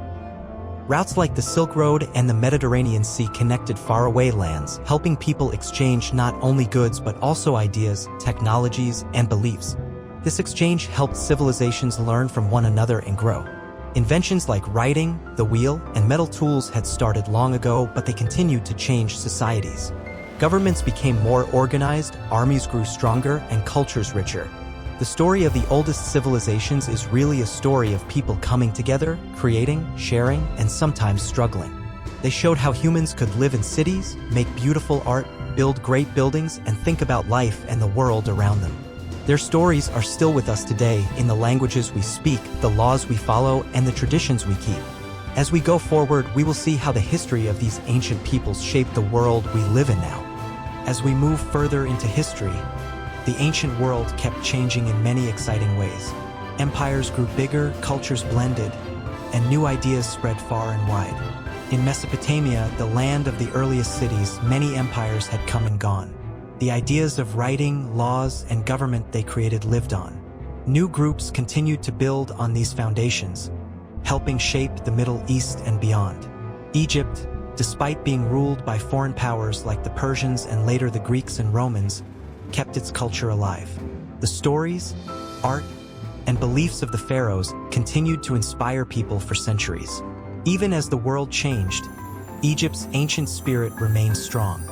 Routes like the Silk Road and the Mediterranean Sea connected faraway lands, helping people exchange not only goods but also ideas, technologies, and beliefs. This exchange helped civilizations learn from one another and grow. Inventions like writing, the wheel, and metal tools had started long ago, but they continued to change societies. Governments became more organized, armies grew stronger, and cultures richer. The story of the oldest civilizations is really a story of people coming together, creating, sharing, and sometimes struggling. They showed how humans could live in cities, make beautiful art, build great buildings, and think about life and the world around them. Their stories are still with us today in the languages we speak, the laws we follow, and the traditions we keep. As we go forward, we will see how the history of these ancient peoples shaped the world we live in now. As we move further into history, the ancient world kept changing in many exciting ways. Empires grew bigger, cultures blended, and new ideas spread far and wide. In Mesopotamia, the land of the earliest cities, many empires had come and gone. The ideas of writing, laws, and government they created lived on. New groups continued to build on these foundations, helping shape the Middle East and beyond. Egypt, despite being ruled by foreign powers like the Persians and later the Greeks and Romans, kept its culture alive. The stories, art, and beliefs of the pharaohs continued to inspire people for centuries. Even as the world changed, Egypt's ancient spirit remained strong.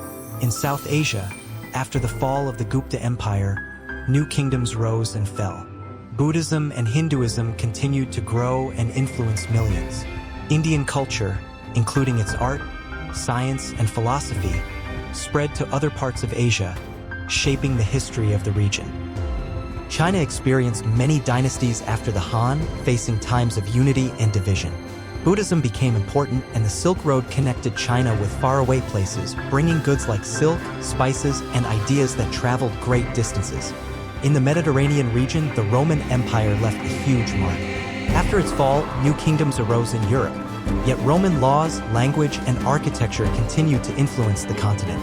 In South Asia, after the fall of the Gupta Empire, new kingdoms rose and fell. Buddhism and Hinduism continued to grow and influence millions. Indian culture, including its art, science, and philosophy, spread to other parts of Asia, shaping the history of the region. China experienced many dynasties after the Han, facing times of unity and division. Buddhism became important, and the Silk Road connected China with faraway places, bringing goods like silk, spices, and ideas that traveled great distances. In the Mediterranean region, the Roman Empire left a huge mark. After its fall, new kingdoms arose in Europe, yet Roman laws, language, and architecture continued to influence the continent.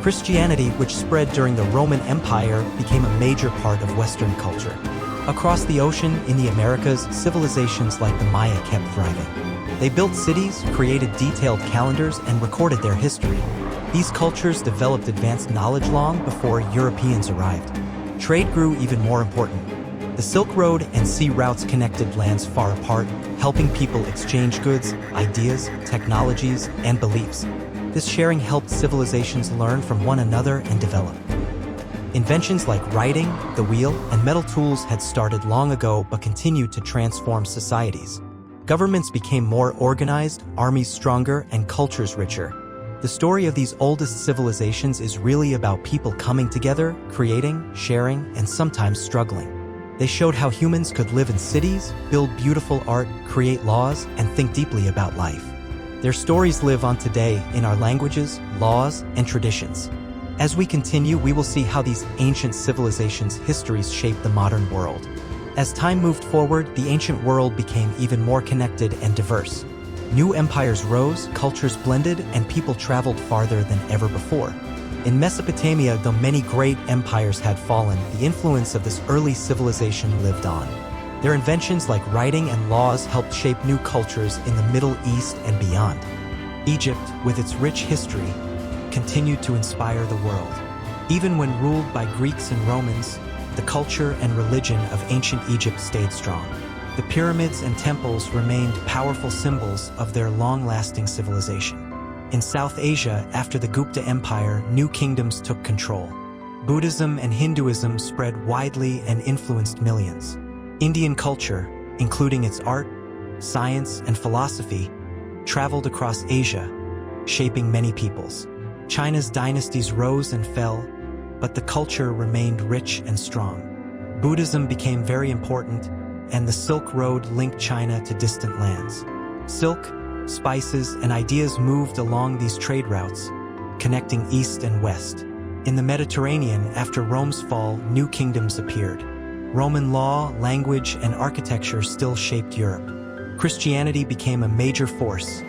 Christianity, which spread during the Roman Empire, became a major part of Western culture. Across the ocean, in the Americas, civilizations like the Maya kept thriving. They built cities, created detailed calendars, and recorded their history. These cultures developed advanced knowledge long before Europeans arrived. Trade grew even more important. The Silk Road and sea routes connected lands far apart, helping people exchange goods, ideas, technologies, and beliefs. This sharing helped civilizations learn from one another and develop. Inventions like writing, the wheel, and metal tools had started long ago but continued to transform societies. Governments became more organized, armies stronger, and cultures richer. The story of these oldest civilizations is really about people coming together, creating, sharing, and sometimes struggling. They showed how humans could live in cities, build beautiful art, create laws, and think deeply about life. Their stories live on today in our languages, laws, and traditions. As we continue, we will see how these ancient civilizations' histories shaped the modern world. As time moved forward, the ancient world became even more connected and diverse. New empires rose, cultures blended, and people traveled farther than ever before. In Mesopotamia, though many great empires had fallen, the influence of this early civilization lived on. Their inventions like writing and laws helped shape new cultures in the Middle East and beyond. Egypt, with its rich history, continued to inspire the world. Even when ruled by Greeks and Romans, the culture and religion of ancient Egypt stayed strong. The pyramids and temples remained powerful symbols of their long-lasting civilization. In South Asia, after the Gupta Empire, new kingdoms took control. Buddhism and Hinduism spread widely and influenced millions. Indian culture, including its art, science, and philosophy, traveled across Asia, shaping many peoples. China's dynasties rose and fell, but the culture remained rich and strong. Buddhism became very important, and the Silk Road linked China to distant lands. Silk, spices, and ideas moved along these trade routes, connecting east and west. In the Mediterranean, after Rome's fall, new kingdoms appeared. Roman law, language, and architecture still shaped Europe. Christianity became a major force,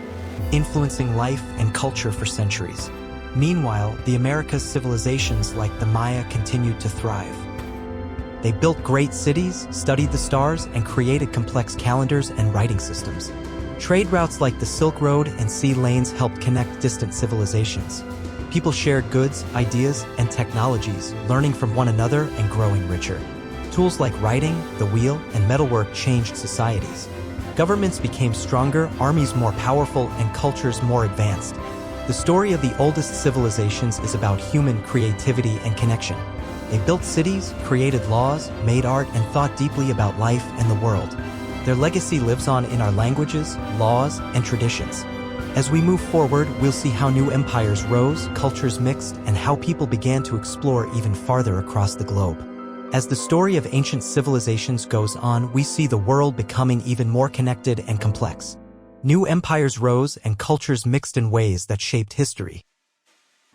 influencing life and culture for centuries. Meanwhile, the Americas civilizations like the Maya continued to thrive. They built great cities, studied the stars, and created complex calendars and writing systems. Trade routes like the Silk Road and sea lanes helped connect distant civilizations. People shared goods, ideas, and technologies, learning from one another and growing richer. Tools like writing, the wheel, and metalwork changed societies. Governments became stronger, armies more powerful, and cultures more advanced. The story of the oldest civilizations is about human creativity and connection. They built cities, created laws, made art, and thought deeply about life and the world. Their legacy lives on in our languages, laws, and traditions. As we move forward, we'll see how new empires rose, cultures mixed, and how people began to explore even farther across the globe. As the story of ancient civilizations goes on, we see the world becoming even more connected and complex. New empires rose and cultures mixed in ways that shaped history.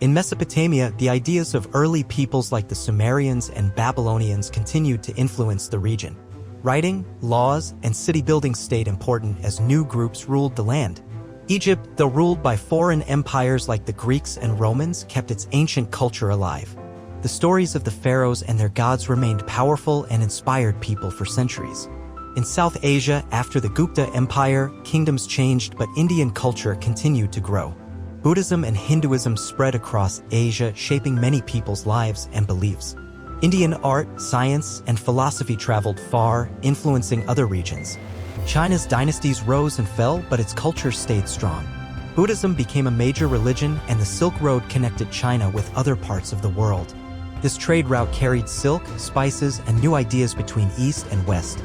In Mesopotamia, the ideas of early peoples like the Sumerians and Babylonians continued to influence the region. Writing, laws, and city building stayed important as new groups ruled the land. Egypt, though ruled by foreign empires like the Greeks and Romans, kept its ancient culture alive. The stories of the pharaohs and their gods remained powerful and inspired people for centuries. In South Asia, after the Gupta Empire, kingdoms changed, but Indian culture continued to grow. Buddhism and Hinduism spread across Asia, shaping many people's lives and beliefs. Indian art, science, and philosophy traveled far, influencing other regions. China's dynasties rose and fell, but its culture stayed strong. Buddhism became a major religion, and the Silk Road connected China with other parts of the world. This trade route carried silk, spices, and new ideas between East and West.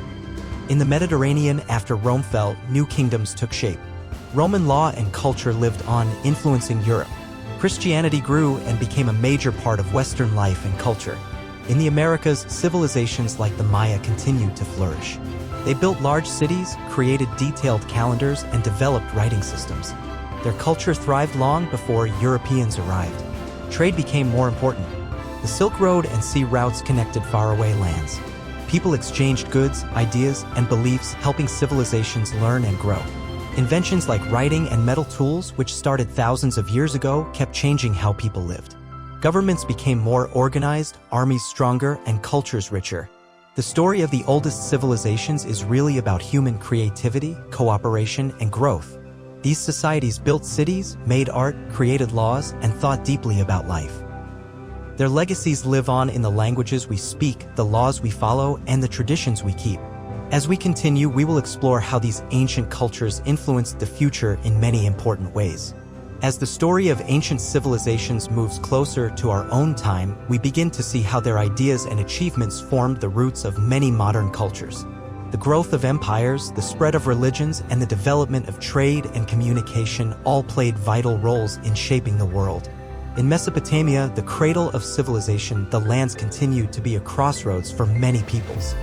In the Mediterranean, after Rome fell, new kingdoms took shape. Roman law and culture lived on, influencing Europe. Christianity grew and became a major part of Western life and culture. In the Americas, civilizations like the Maya continued to flourish. They built large cities, created detailed calendars, and developed writing systems. Their culture thrived long before Europeans arrived. Trade became more important. The Silk Road and sea routes connected faraway lands. People exchanged goods, ideas, and beliefs, helping civilizations learn and grow. Inventions like writing and metal tools, which started thousands of years ago, kept changing how people lived. Governments became more organized, armies stronger, and cultures richer. The story of the oldest civilizations is really about human creativity, cooperation, and growth. These societies built cities, made art, created laws, and thought deeply about life. Their legacies live on in the languages we speak, the laws we follow, and the traditions we keep. As we continue, we will explore how these ancient cultures influenced the future in many important ways. As the story of ancient civilizations moves closer to our own time, we begin to see how their ideas and achievements formed the roots of many modern cultures. The growth of empires, the spread of religions, and the development of trade and communication all played vital roles in shaping the world. In Mesopotamia, the cradle of civilization, the lands continued to be a crossroads for many peoples.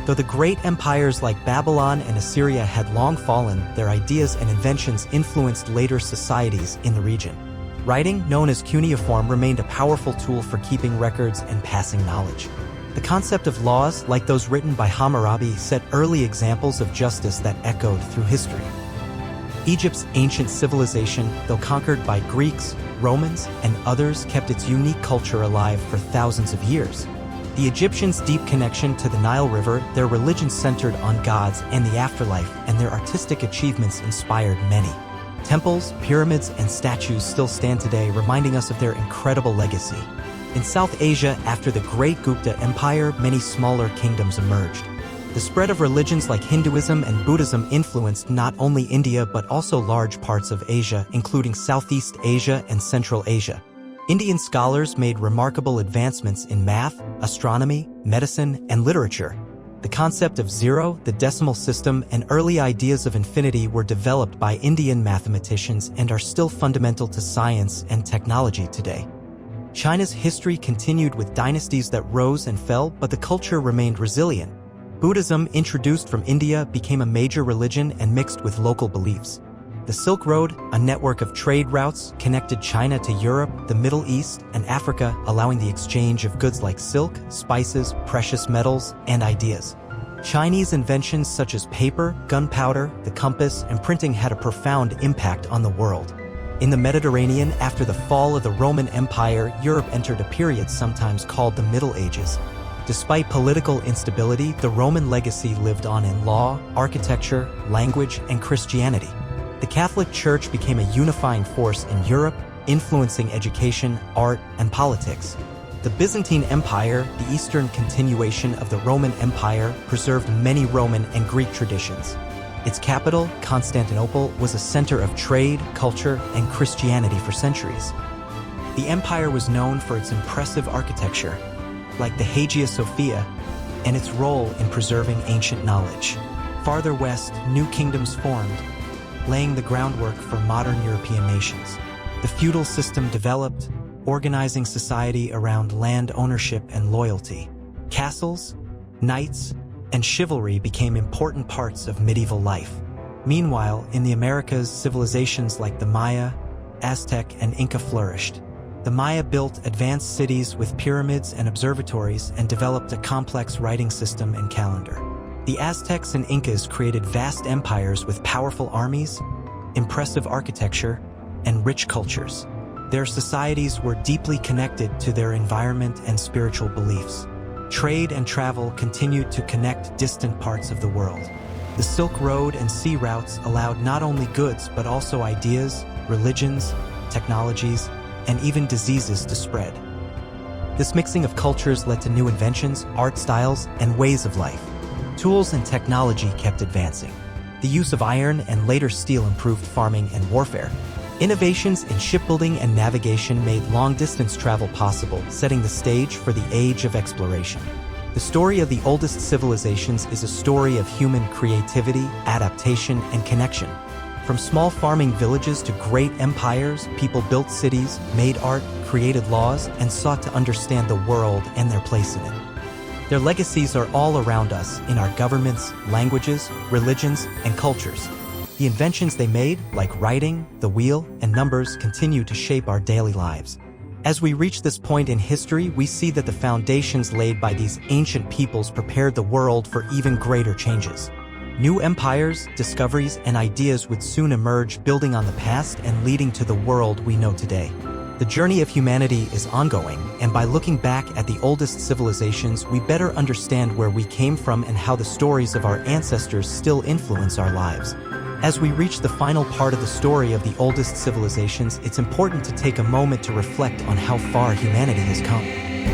Though the great empires like Babylon and Assyria had long fallen, their ideas and inventions influenced later societies in the region. Writing, known as cuneiform, remained a powerful tool for keeping records and passing knowledge. The concept of laws, like those written by Hammurabi, set early examples of justice that echoed through history. Egypt's ancient civilization, though conquered by Greeks, Romans, and others, kept its unique culture alive for thousands of years. The Egyptians' deep connection to the Nile River, their religion centered on gods and the afterlife, and their artistic achievements inspired many. Temples, pyramids, and statues still stand today, reminding us of their incredible legacy. In South Asia, after the Great Gupta Empire, many smaller kingdoms emerged. The spread of religions like Hinduism and Buddhism influenced not only India but also large parts of Asia, including Southeast Asia and Central Asia. Indian scholars made remarkable advancements in math, astronomy, medicine, and literature. The concept of zero, the decimal system, and early ideas of infinity were developed by Indian mathematicians and are still fundamental to science and technology today. China's history continued with dynasties that rose and fell, but the culture remained resilient. Buddhism, introduced from India, became a major religion and mixed with local beliefs. The Silk Road, a network of trade routes, connected China to Europe, the Middle East, and Africa, allowing the exchange of goods like silk, spices, precious metals, and ideas. Chinese inventions such as paper, gunpowder, the compass, and printing had a profound impact on the world. In the Mediterranean, after the fall of the Roman Empire, Europe entered a period sometimes called the Middle Ages. Despite political instability, the Roman legacy lived on in law, architecture, language, and Christianity. The Catholic Church became a unifying force in Europe, influencing education, art, and politics. The Byzantine Empire, the eastern continuation of the Roman Empire, preserved many Roman and Greek traditions. Its capital, Constantinople, was a center of trade, culture, and Christianity for centuries. The empire was known for its impressive architecture, like the Hagia Sophia, and its role in preserving ancient knowledge. Farther west, new kingdoms formed, laying the groundwork for modern European nations. The feudal system developed, organizing society around land ownership and loyalty. Castles, knights, and chivalry became important parts of medieval life. Meanwhile, in the Americas, civilizations like the Maya, Aztec, and Inca flourished. The Maya built advanced cities with pyramids and observatories and developed a complex writing system and calendar. The Aztecs and Incas created vast empires with powerful armies, impressive architecture, and rich cultures. Their societies were deeply connected to their environment and spiritual beliefs. Trade and travel continued to connect distant parts of the world. The Silk Road and sea routes allowed not only goods but also ideas, religions, technologies, and even diseases to spread. This mixing of cultures led to new inventions, art styles, and ways of life. Tools and technology kept advancing. The use of iron and later steel improved farming and warfare. Innovations in shipbuilding and navigation made long-distance travel possible, setting the stage for the age of exploration. The story of the oldest civilizations is a story of human creativity, adaptation, and connection. From small farming villages to great empires, people built cities, made art, created laws, and sought to understand the world and their place in it. Their legacies are all around us in our governments, languages, religions, and cultures. The inventions they made, like writing, the wheel, and numbers, continue to shape our daily lives. As we reach this point in history, we see that the foundations laid by these ancient peoples prepared the world for even greater changes. New empires, discoveries, and ideas would soon emerge, building on the past and leading to the world we know today. The journey of humanity is ongoing, and by looking back at the oldest civilizations, we better understand where we came from and how the stories of our ancestors still influence our lives. As we reach the final part of the story of the oldest civilizations, it's important to take a moment to reflect on how far humanity has come.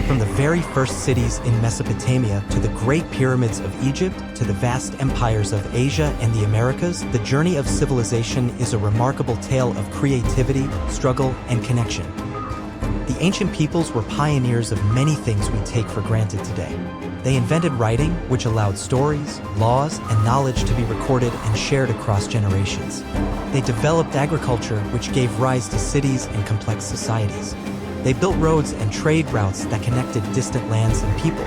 From the very first cities in Mesopotamia to the great pyramids of Egypt to the vast empires of Asia and the Americas, the journey of civilization is a remarkable tale of creativity, struggle, and connection. The ancient peoples were pioneers of many things we take for granted today. They invented writing, which allowed stories, laws, and knowledge to be recorded and shared across generations. They developed agriculture, which gave rise to cities and complex societies. They built roads and trade routes that connected distant lands and people.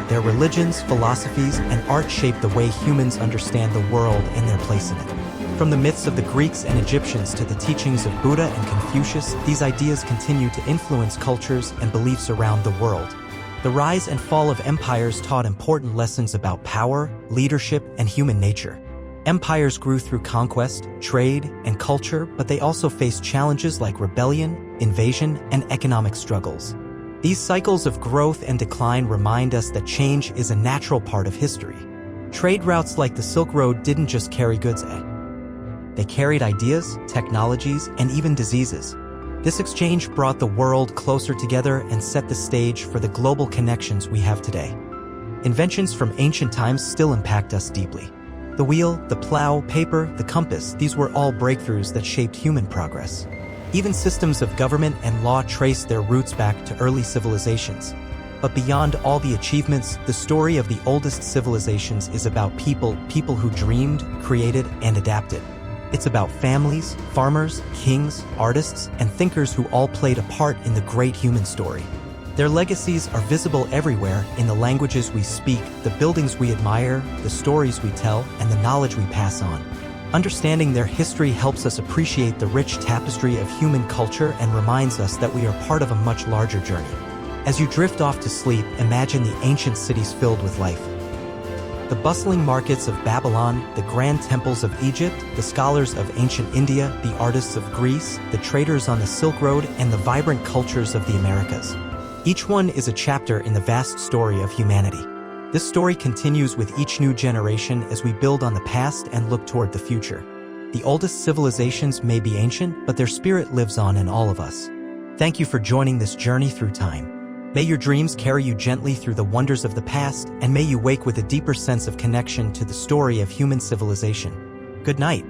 Their religions, philosophies, and art shaped the way humans understand the world and their place in it. From the myths of the Greeks and Egyptians to the teachings of Buddha and Confucius, these ideas continue to influence cultures and beliefs around the world. The rise and fall of empires taught important lessons about power, leadership, and human nature. Empires grew through conquest, trade, and culture, but they also faced challenges like rebellion, invasion, and economic struggles. These cycles of growth and decline remind us that change is a natural part of history. Trade routes like the Silk Road didn't just carry goods, they carried ideas, technologies, and even diseases. This exchange brought the world closer together and set the stage for the global connections we have today. Inventions from ancient times still impact us deeply. The wheel, the plow, paper, the compass, these were all breakthroughs that shaped human progress. Even systems of government and law trace their roots back to early civilizations. But beyond all the achievements, the story of the oldest civilizations is about people who dreamed, created, and adapted. It's about families, farmers, kings, artists, and thinkers who all played a part in the great human story. Their legacies are visible everywhere in the languages we speak, the buildings we admire, the stories we tell, and the knowledge we pass on. Understanding their history helps us appreciate the rich tapestry of human culture and reminds us that we are part of a much larger journey. As you drift off to sleep, imagine the ancient cities filled with life. The bustling markets of Babylon, the grand temples of Egypt, the scholars of ancient India, the artists of Greece, the traders on the Silk Road, and the vibrant cultures of the Americas. Each one is a chapter in the vast story of humanity. This story continues with each new generation as we build on the past and look toward the future. The oldest civilizations may be ancient, but their spirit lives on in all of us. Thank you for joining this journey through time. May your dreams carry you gently through the wonders of the past, and may you wake with a deeper sense of connection to the story of human civilization. Good night.